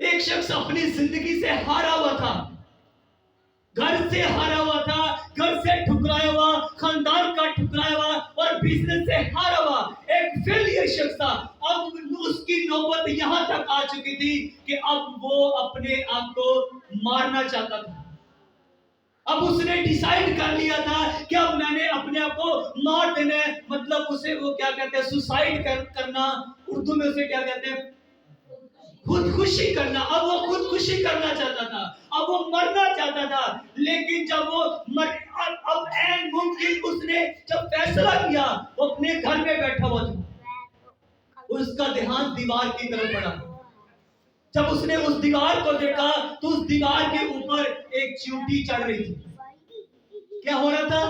ایک شخص اپنی زندگی سے ہارا ہوا تھا، گھر سے ہارا ہوا تھا، گھر سے ٹھکرایا ہوا، خاندان کا ٹھکرایا ہوا اور بزنس سے ہارا ہوا ایک فیلئر شخص تھا۔ اب اس کی نوبت یہاں تک آ چکی تھی کہ اب وہ اپنے آپ کو مارنا چاہتا تھا۔ اب اس نے ڈیسائیڈ کر لیا تھا کہ اب میں نے اپنے آپ کو مار دینا ہے، مطلب اسے وہ کیا کہتے ہیں، سوسائڈ کرنا، اردو میں اسے کیا کہتے ہیں، خودکشی کرنا۔ اب وہ خودکشی کرنا چاہتا تھا، اب وہ مرنا چاہتا تھا، لیکن جب وہ اب این ممکن اس نے جب فیصلہ کیا، وہ اپنے گھر میں بیٹھا ہوا تھا، اس کا دھیان دیوار کی طرف پڑا۔ جب اس نے اس دیوار کو دیکھا تو اس دیوار کے اوپر ایک چیونٹی چڑھ رہی تھی۔ کیا ہو رہا تھا؟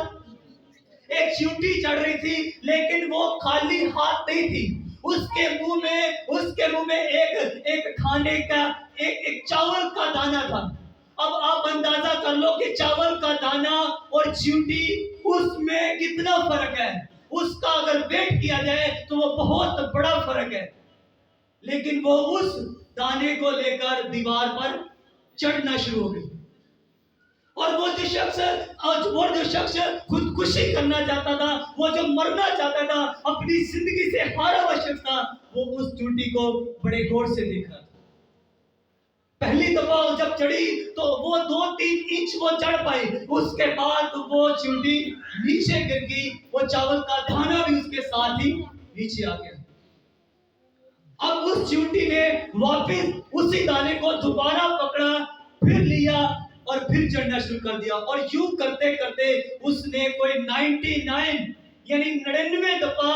ایک چیونٹی چڑھ رہی تھی، لیکن وہ خالی ہاتھ نہیں تھی۔ اس کے منہ میں ایک کھانے کا ایک چاول کا دانہ تھا۔ اب آپ اندازہ کر لو کہ چاول کا دانہ اور چیونٹی اس میں کتنا فرق ہے۔ اس کا اگر ویٹ کیا جائے تو وہ بہت بڑا فرق ہے، لیکن وہ اس دانے کو لے کر دیوار پر چڑھنا شروع ہو گئی۔ اور وہ جو شخص خودکشی کرنا چاہتا تھا، وہ جو مرنا چاہتا تھا، اپنی زندگی سے ہارا ہوا شخص تھا، وہ اس چیونٹی کو بڑے غور سے دیکھ رہا تھا۔ پہلی دفعہ جب چڑھی تو وہ 2-3 انچ وہ چڑھ پائی، اس کے بعد وہ چیونٹی نیچے گر گئی، وہ چاول کا دانہ بھی اس کے ساتھ ہی نیچے آ گیا۔ اب اس چیونٹی نے واپس اسی دانے کو دوبارہ پکڑا، پھر لیا اور پھر چڑھنا شروع کر دیا، اور یوں کرتے کرتے اس نے کوئی 99 یعنی 99 دفعہ،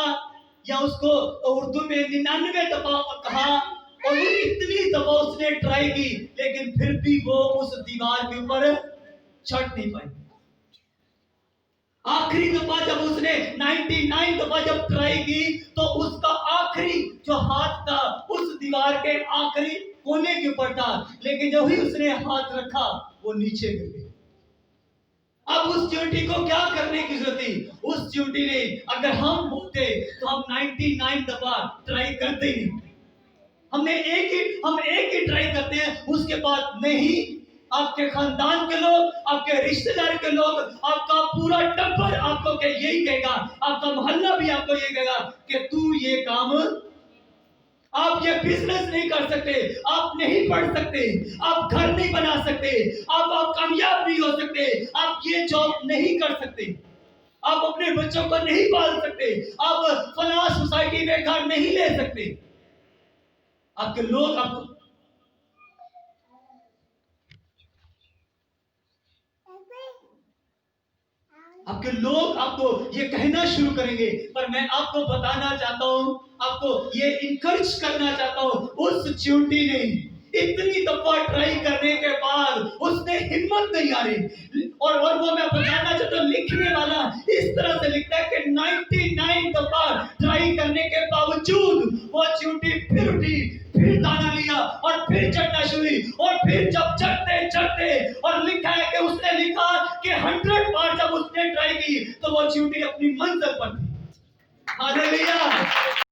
یا اس کو اردو میں 99 دفعہ کہا، اور وہ اتنی دفعہ اس نے ٹرائی کی، لیکن پھر بھی وہ اس دیوار کے اوپر چڑھ نہیں پائی۔ آخری دفعہ جب اس نے 99 دفعہ جب ٹرائی کی تو اس کا آخری جو ہاتھ تھا اس دیوار کے آخری کونے کے اوپر تھا، لیکن جب ہی اس نے ہاتھ رکھا وہ نیچے گر گئی۔ اب اس چیونٹی کو کیا کرنے کی ضرورت تھی؟ اس چیونٹی نے، اگر ہم ہوتے تو ہم 99 دفعہ ٹرائی کرتے ہی نہیں، ہم ایک ہی ٹرائی کرتے ہیں، اس کے بعد نہیں۔ آپ کے خاندان کے لوگ، آپ کے رشتہ دار کے لوگ، آپ کا پورا ٹبر آپ کو یہی کہے گا، آپ کا محلہ بھی آپ کو یہی کہے گا کہ تو یہ کام، آپ یہ بزنس نہیں کر سکتے، آپ نہیں پڑھ سکتے، آپ گھر نہیں بنا سکتے، آپ کامیاب نہیں ہو سکتے، آپ یہ جاب نہیں کر سکتے، آپ اپنے بچوں کو نہیں پال سکتے، آپ فلاں سوسائٹی میں گھر نہیں لے سکتے۔ آپ کے لوگ آپ کو یہ کہنا شروع کریں گے، پر میں آپ کو بتانا چاہتا ہوں، آپ کو یہ انکریج کرنا چاہتا ہوں، اس چیونٹی نے اتنی دفعہ ٹرائی کرنے کے بعد اس نے ہمت نہیں ہاری، اور وہ میں بتانا چاہتا ہوں، لکھنے والا اس طرح سے لکھتا ہے کہ 99 دفعہ ٹرائی کرنے کے باوجود وہ چیونٹی پھر اٹھی، پھر دانا لیا اور پھر چڑھنا شروع ہوئی، اور پھر جب چڑھتے اور لکھا ہے کہ اس نے لکھا کہ 100 بار جب اس نے ٹرائی کی تو وہ چیونٹی اپنی منزل پر تھی۔ ہاللیلویہ۔